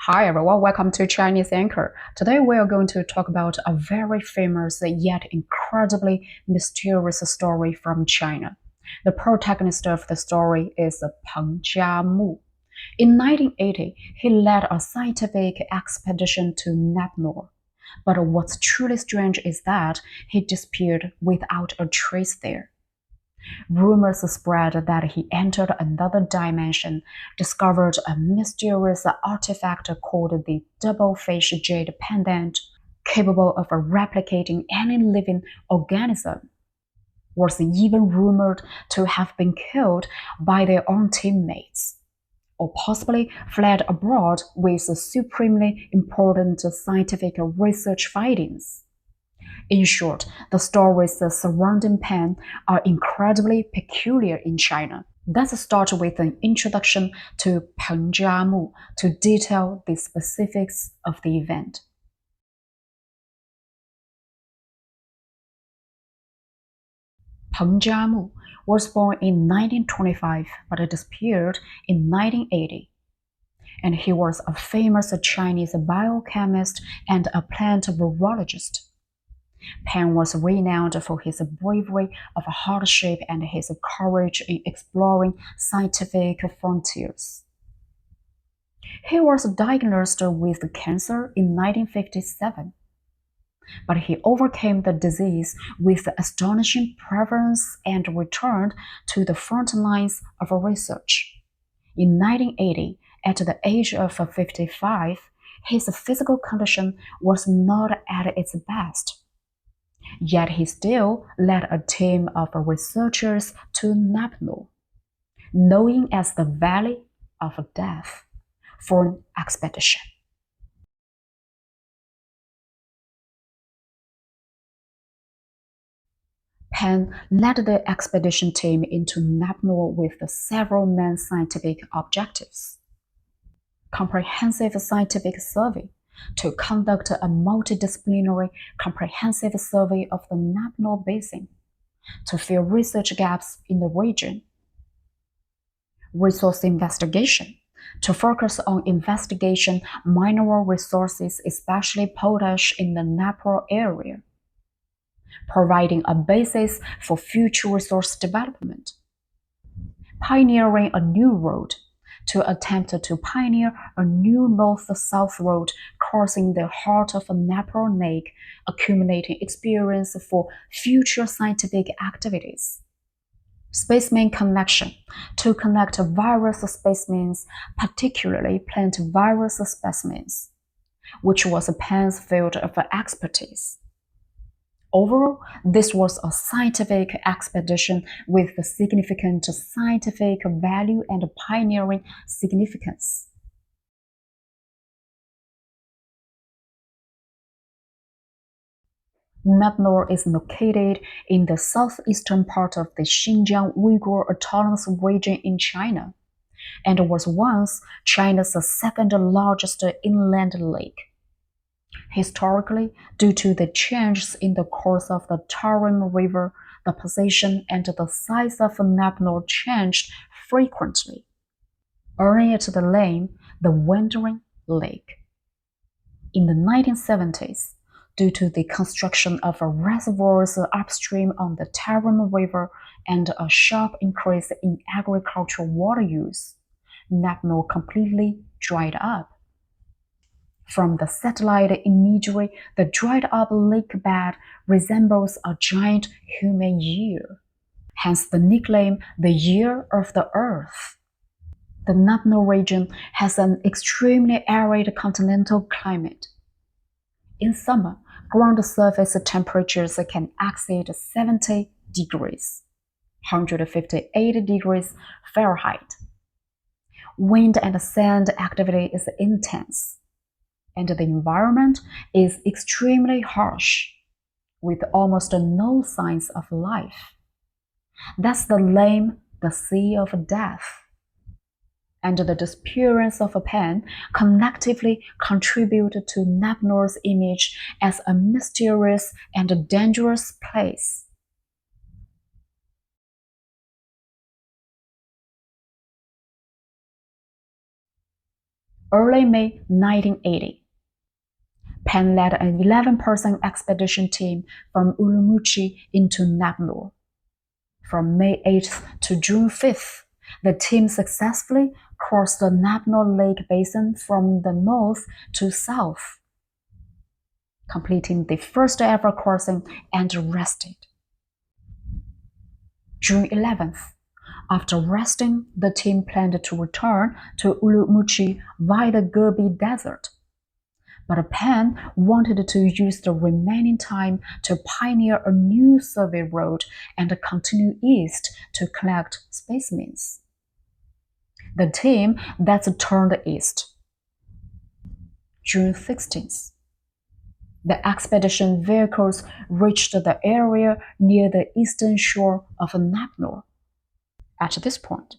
Hi everyone, welcome to Chinese Anchor. Today we are going to talk about a very famous yet incredibly mysterious story from China. The protagonist of the story is Peng Jiamu. In 1980, he led a scientific expedition to Lop Nur. But what's truly strange is that he disappeared without a trace there. Rumors spread that he entered another dimension, discovered a mysterious artifact called the double Fish Jade Pendant, capable of replicating any living organism, was even rumored to have been killed by their own teammates, or possibly fled abroad with supremely important scientific research findings. In short, the stories surrounding Peng are incredibly peculiar in China. Let's start with an introduction to Peng Jiamu to detail the specifics of the event. Peng Jiamu was born in 1925 but disappeared in 1980. And he was a famous Chinese biochemist and a plant virologist. Peng was renowned for his bravery of hardship and his courage in exploring scientific frontiers. He was diagnosed with cancer in 1957, but he overcame the disease with astonishing prevalence and returned to the front lines of research. In 1980, at the age of 55, his physical condition was not at its best. Yet he still led a team of researchers to Lop Nur, known as the Valley of Death, for an expedition. Peng led the expedition team into Lop Nur with several main scientific objectives: comprehensive scientific survey, to conduct a multidisciplinary comprehensive survey of the Lop Nur Basin, to fill research gaps in the region, resource investigation, to focus on investigation mineral resources, especially potash in the Nepal area, providing a basis for future resource development, pioneering a new road, to attempt to pioneer a new north-south road crossing the heart of Nepal Lake, accumulating experience for future scientific activities. Specimen collection, to collect virus specimens, particularly plant virus specimens, which was Peng's field of expertise. Overall, this was a scientific expedition with significant scientific value and pioneering significance. Lop Nur is located in the southeastern part of the Xinjiang Uyghur Autonomous Region in China, and was once China's second largest inland lake. Historically, due to the changes in the course of the Tarim River, the position and the size of Lop Nur changed frequently, earning it the name the Wandering Lake. In the 1970s, due to the construction of reservoirs upstream on the Tarim River and a sharp increase in agricultural water use, Lop Nur completely dried up. From the satellite imagery, the dried-up lake bed resembles a giant human ear, hence the nickname the Ear of the Earth. The Lop Nur region has an extremely arid continental climate. In summer, ground surface temperatures can exceed 70 degrees, 158 degrees Fahrenheit. Wind and sand activity is intense, and the environment is extremely harsh, with almost no signs of life. Thus the name, the Sea of Death, and the disappearance of Peng collectively contribute to Lop Nur's image as a mysterious and dangerous place. Early May 1980, Peng led an 11-person expedition team from Urumqi into Lop Nur. From May 8th to June 5th, the team successfully crossed the Lop Nur Lake basin from the north to south, completing the first ever crossing and rested. June 11th, after resting, the team planned to return to Urumqi via the Gobi Desert. But Peng wanted to use the remaining time to pioneer a new survey route and continue east to collect specimens. The team thus turned east. June 16th. The expedition vehicles reached the area near the eastern shore of Lop Nur. At this point,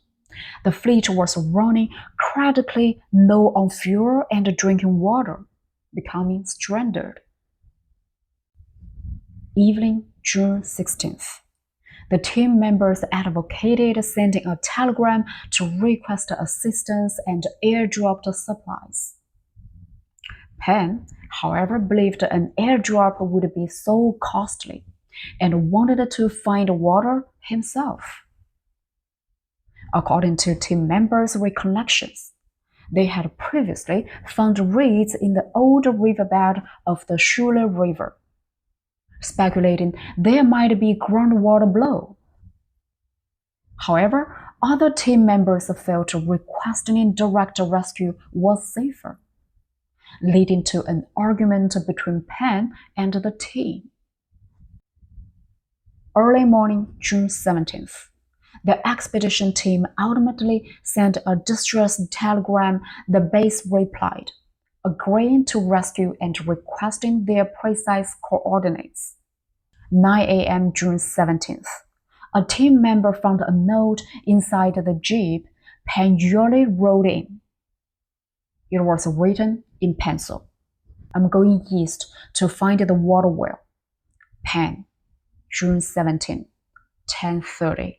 the fleet was running critically low on fuel and drinking water, becoming stranded. Evening, June 16th. The team members advocated sending a telegram to request assistance and airdropped supplies. Peng, however, believed an airdrop would be so costly and wanted to find water himself. According to team members' recollections, they had previously found reeds in the old riverbed of the Shula River, speculating there might be groundwater below. However, other team members felt requesting direct rescue was safer, leading to an argument between Peng and the team. Early morning, June 17th. The expedition team ultimately sent a distress telegram. The base replied, agreeing to rescue and requesting their precise coordinates. 9 a.m. June 17th. A team member found a note inside the jeep Peng usually wrote in. It was written in pencil. I'm going east to find the water well. Peng, June 17, 10:30.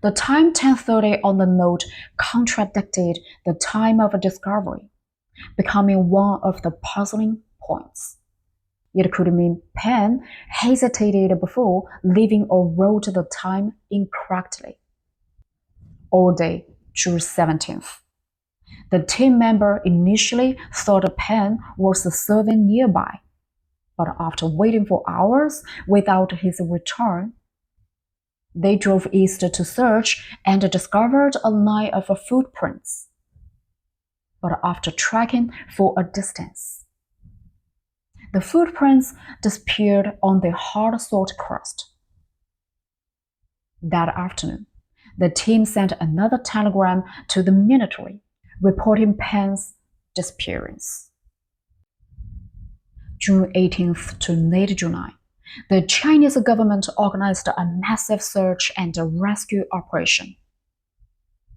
The time 10:30 on the note contradicted the time of discovery, becoming one of the puzzling points. It could mean Peng hesitated before leaving or wrote the time incorrectly. All day, June 17th. The team member initially thought Peng was serving nearby, but after waiting for hours without his return, they drove east to search and discovered a line of footprints. But after trekking for a distance, the footprints disappeared on the hard salt crust. That afternoon, the team sent another telegram to the military, reporting Peng's disappearance. June 18th to late July, the Chinese government organized a massive search and rescue operation,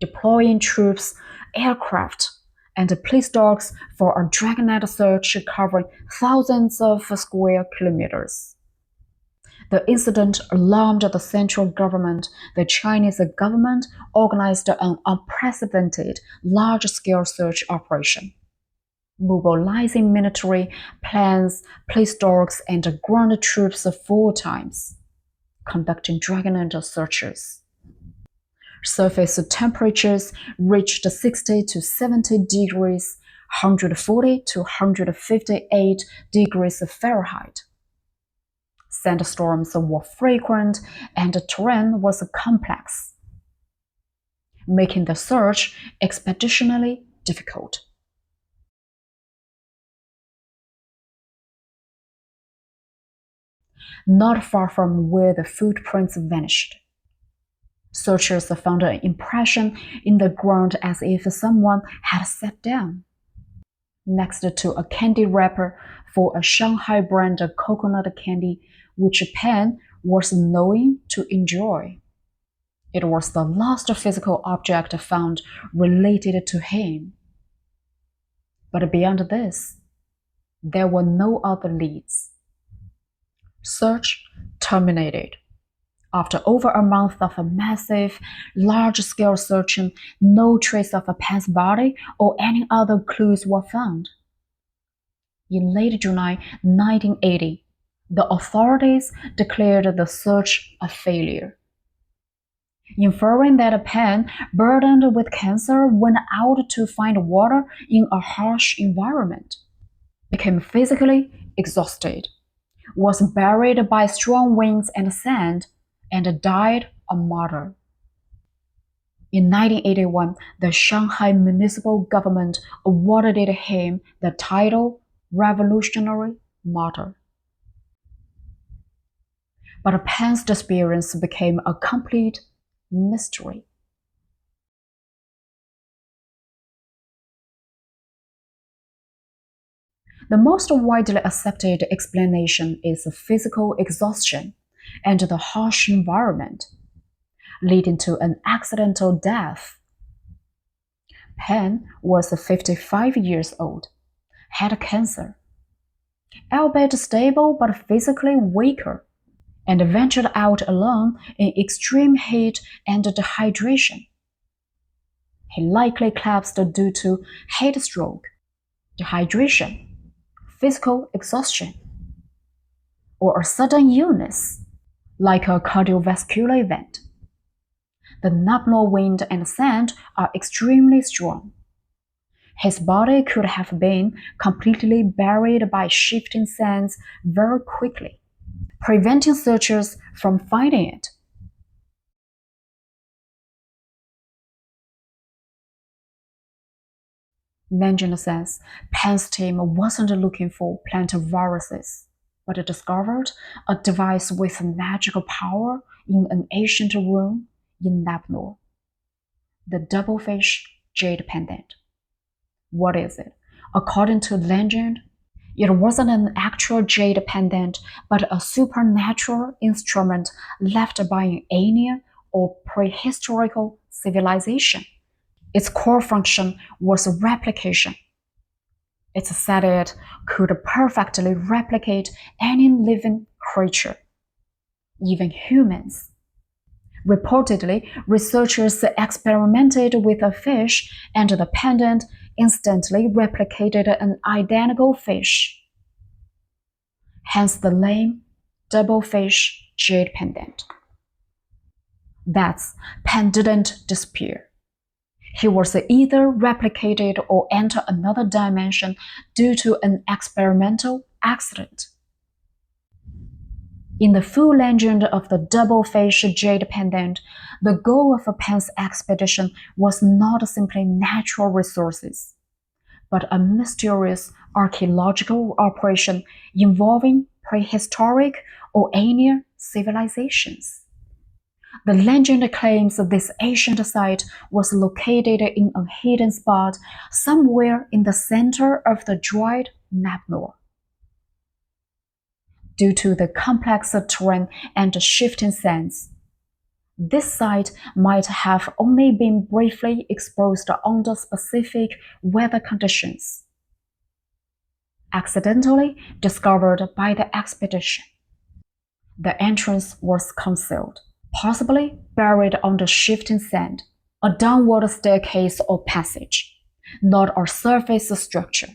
deploying troops, aircraft, and police dogs for a dragnet search covering thousands of square kilometers. The incident alarmed the central government. The Chinese government organized an unprecedented large-scale search operation, mobilizing military, planes, police dogs, and ground troops 4 times, conducting dragnet searches. Surface temperatures reached 60 to 70 degrees, 140 to 158 degrees Fahrenheit. Sandstorms were frequent and the terrain was complex, making the search expeditionally difficult. Not far from where the footprints vanished, searchers found an impression in the ground as if someone had sat down next to a candy wrapper for a Shanghai brand of coconut candy which Peng was known to enjoy. It was the last physical object found related to him. But beyond this, there were no other leads. Search terminated. After over a month of a massive, large-scale searching, no trace of Peng's body or any other clues were found. In late July 1980, the authorities declared the search a failure, inferring that Peng, burdened with cancer, went out to find water in a harsh environment, became physically exhausted, was buried by strong winds and sand, and died a martyr. In 1981, the Shanghai municipal government awarded him the title Revolutionary Martyr. But Peng's disappearance became a complete mystery. The most widely accepted explanation is physical exhaustion and the harsh environment, leading to an accidental death. Peng was 55 years old, had cancer, albeit stable but physically weaker, and ventured out alone in extreme heat and dehydration. He likely collapsed due to heat stroke, dehydration, physical exhaustion, or a sudden illness, like a cardiovascular event. The Lop Nur wind and sand are extremely strong. His body could have been completely buried by shifting sands very quickly, preventing searchers from finding it. Legend says Peng's team wasn't looking for plant viruses, but discovered a device with magical power in an ancient room in Lop Nur. The Fish Jade Pendant. What is it? According to legend, it wasn't an actual jade pendant, but a supernatural instrument left by an alien or prehistorical civilization. Its core function was replication. It said it could perfectly replicate any living creature, even humans. Reportedly, researchers experimented with a fish, and the pendant instantly replicated an identical fish. Hence the name Fish Jade Pendant. That's Peng didn't disappear. He was either replicated or entered another dimension due to an experimental accident. In the full legend of the Fish Jade Pendant, the goal of Peng's expedition was not simply natural resources, but a mysterious archaeological operation involving prehistoric or alien civilizations. The legend claims this ancient site was located in a hidden spot somewhere in the center of the dried Lop Nur. Due to the complex terrain and shifting sands, this site might have only been briefly exposed under specific weather conditions. Accidentally discovered by the expedition, the entrance was concealed, possibly buried under shifting sand, a downward staircase or passage, not a surface structure.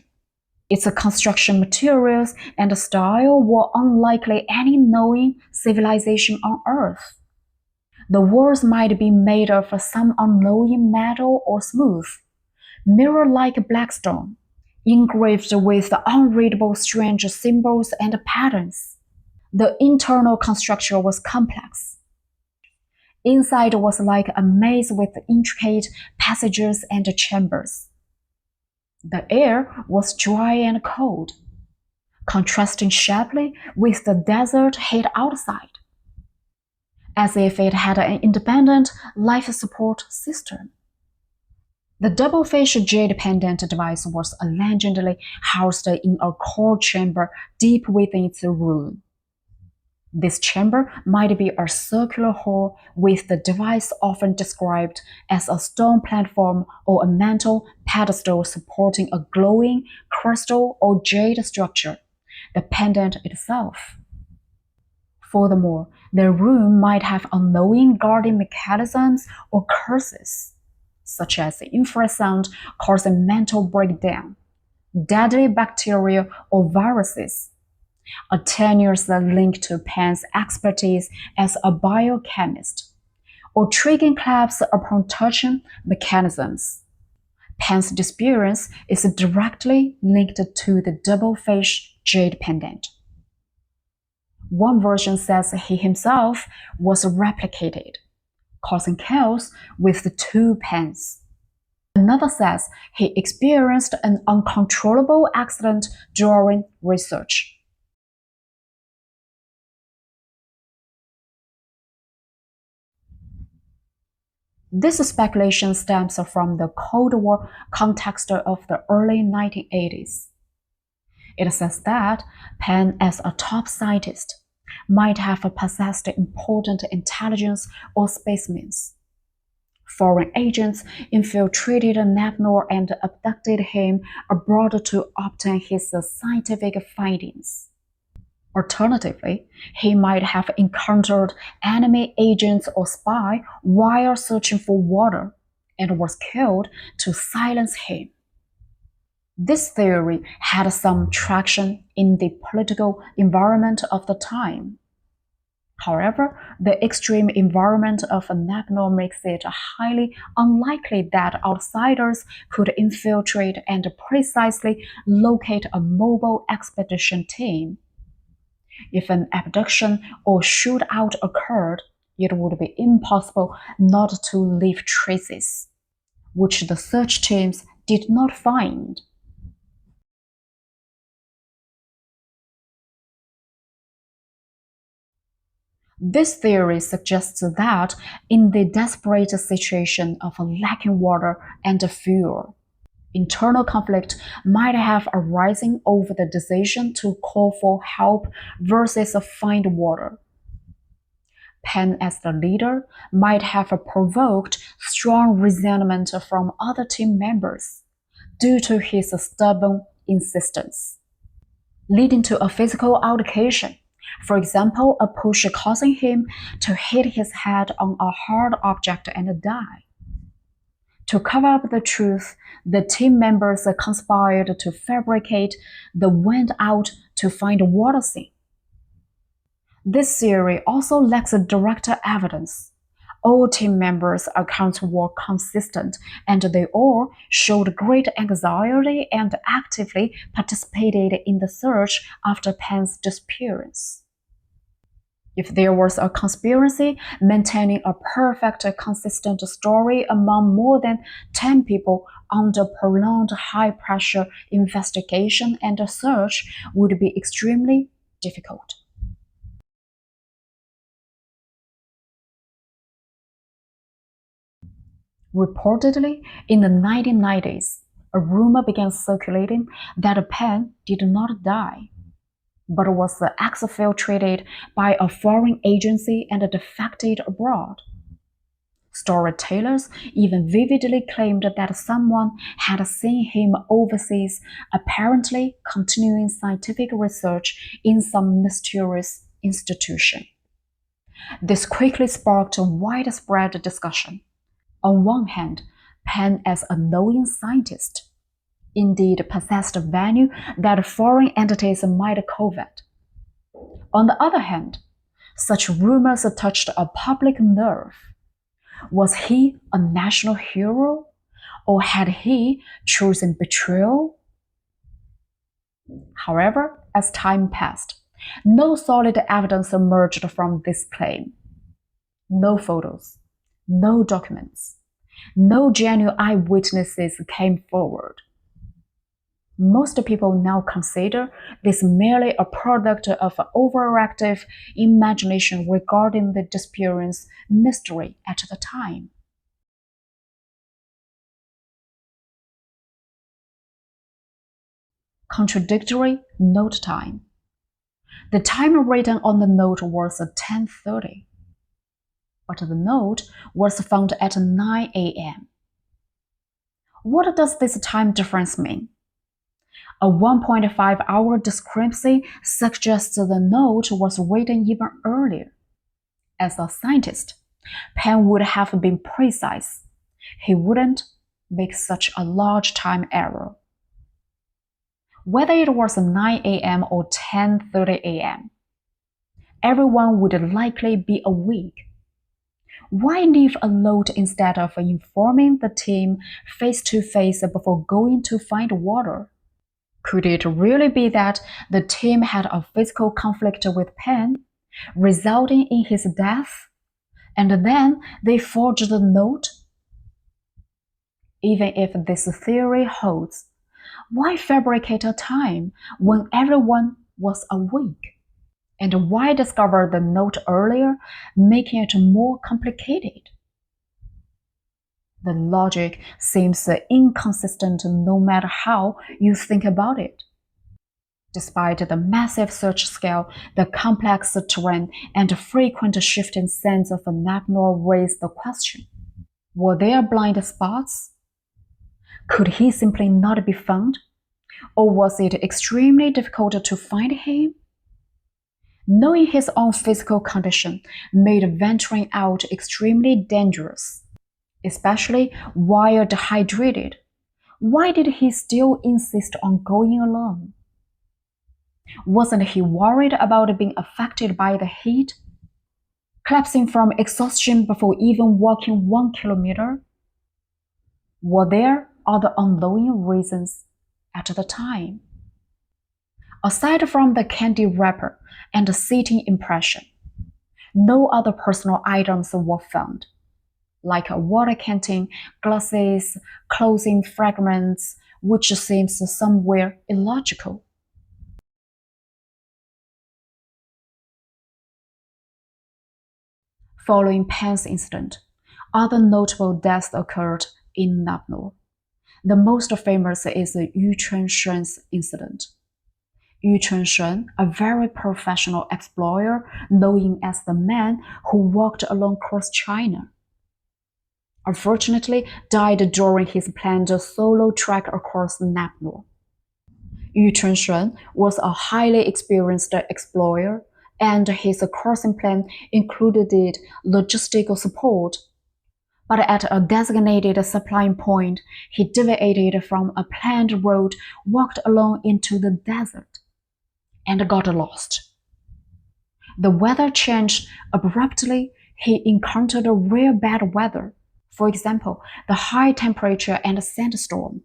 Its construction materials and style were unlikely any known civilization on Earth. The walls might be made of some unknown metal or smooth, mirror-like black stone, engraved with unreadable strange symbols and patterns. The internal construction was complex. Inside was like a maze with intricate passages and chambers. The air was dry and cold, contrasting sharply with the desert heat outside, as if it had an independent life support system. The Fish Jade Pendant device was allegedly housed in a core chamber deep within its room. This chamber might be a circular hall with the device often described as a stone platform or a mantle pedestal supporting a glowing crystal or jade structure, the pendant itself. Furthermore, the room might have unknowing guarding mechanisms or curses, such as infrasound causing mental breakdown, deadly bacteria or viruses, a tenuous link to Peng's expertise as a biochemist, or triggering collapse upon touching mechanisms. Peng's disappearance is directly linked to the double Fish Jade Pendant. One version says he himself was replicated, causing chaos with the two pens. Another says he experienced an uncontrollable accident during research. This speculation stems from the Cold War context of the early 1980s. It says that Peng, as a top scientist, might have possessed important intelligence or specimens. Foreign agents infiltrated Lop Nur and abducted him abroad to obtain his scientific findings. Alternatively, he might have encountered enemy agents or spies while searching for water and was killed to silence him. This theory had some traction in the political environment of the time. However, the extreme environment of Lop Nur makes it highly unlikely that outsiders could infiltrate and precisely locate a mobile expedition team. If an abduction or shootout occurred, it would be impossible not to leave traces, which the search teams did not find. This theory suggests that in the desperate situation of lacking water and fuel, internal conflict might have arisen over the decision to call for help versus find water. Peng, as the leader, might have provoked strong resentment from other team members due to his stubborn insistence, leading to a physical altercation. For example, a push causing him to hit his head on a hard object and die. To cover up the truth, the team members conspired to fabricate the went out to find water scene. This theory also lacks direct evidence. All team members' accounts were consistent, and they all showed great anxiety and actively participated in the search after Peng's disappearance. If there was a conspiracy maintaining a perfect, consistent story among more than 10 people under prolonged high-pressure investigation and search would be extremely difficult. Reportedly, in the 1990s, a rumor began circulating that Peng did not die, but was exfiltrated by a foreign agency and defected abroad. Storytellers even vividly claimed that someone had seen him overseas, apparently continuing scientific research in some mysterious institution. This quickly sparked a widespread discussion. On one hand, Peng, as a knowing scientist, indeed possessed value that foreign entities might covet. On the other hand, such rumors touched a public nerve. Was he a national hero, or had he chosen betrayal? However, as time passed, no solid evidence emerged from this claim. No photos, no documents, no genuine eyewitnesses came forward. Most people now consider this merely a product of overactive imagination regarding the disappearance mystery at the time. Contradictory note time. The time written on the note was 10:30, but the note was found at 9 a.m. What does this time difference mean? A 1.5-hour discrepancy suggests the note was written even earlier. As a scientist, Peng would have been precise. He wouldn't make such a large time error. Whether it was 9 a.m. or 10:30 a.m., everyone would likely be awake. Why leave a note instead of informing the team face-to-face before going to find water? Could it really be that the team had a physical conflict with Peng, resulting in his death, and then they forged the note? Even if this theory holds, why fabricate a time when everyone was awake? And why discover the note earlier, making it more complicated? The logic seems inconsistent no matter how you think about it. Despite the massive search scale, the complex terrain, and frequent shifting sands of Lop Nur raise the question: were there blind spots? Could he simply not be found? Or was it extremely difficult to find him? Knowing his own physical condition made venturing out extremely dangerous, especially while dehydrated. Why did he still insist on going alone? Wasn't he worried about being affected by the heat? Collapsing from exhaustion before even walking 1 kilometer? Were there other unknown reasons at the time? Aside from the candy wrapper and the sitting impression, no other personal items were found, like a water canteen, glasses, clothing fragments, which seems somewhere illogical. Following Peng's incident, other notable deaths occurred in Lop Nur. The most famous is the Yu Chunshen's incident. Yu Chunshen, a very professional explorer known as the man who walked along across China, unfortunately died during his planned solo trek across Lop Nur. Yu Chunshen was a highly experienced explorer, and his crossing plan included logistical support. But at a designated supplying point, he deviated from a planned route, walked alone into the desert, and got lost. The weather changed abruptly. He encountered real bad weather, for example, the high temperature and sandstorm,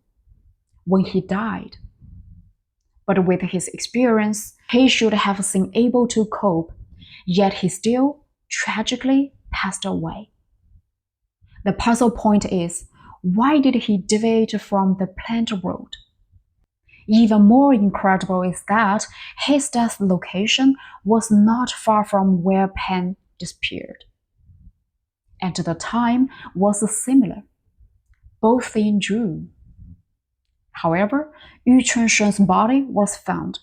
when he died. But with his experience, he should have been able to cope, yet he still tragically passed away. The puzzle point is, why did he deviate from the planned route? Even more incredible is that his death location was not far from where Peng disappeared. And the time was similar, both in June. However, Yu Chunshen's body was found,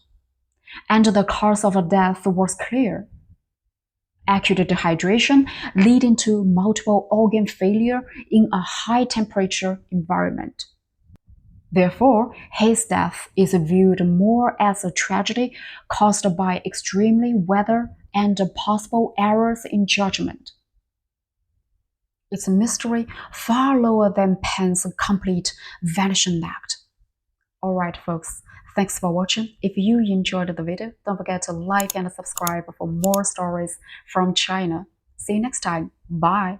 and the cause of death was clear: acute dehydration leading to multiple organ failure in a high-temperature environment. Therefore, his death is viewed more as a tragedy caused by extremely weather and possible errors in judgment. It's a mystery far lower than Peng's complete vanishing act. Alright folks, thanks for watching. If you enjoyed the video, don't forget to like and subscribe for more stories from China. See you next time. Bye.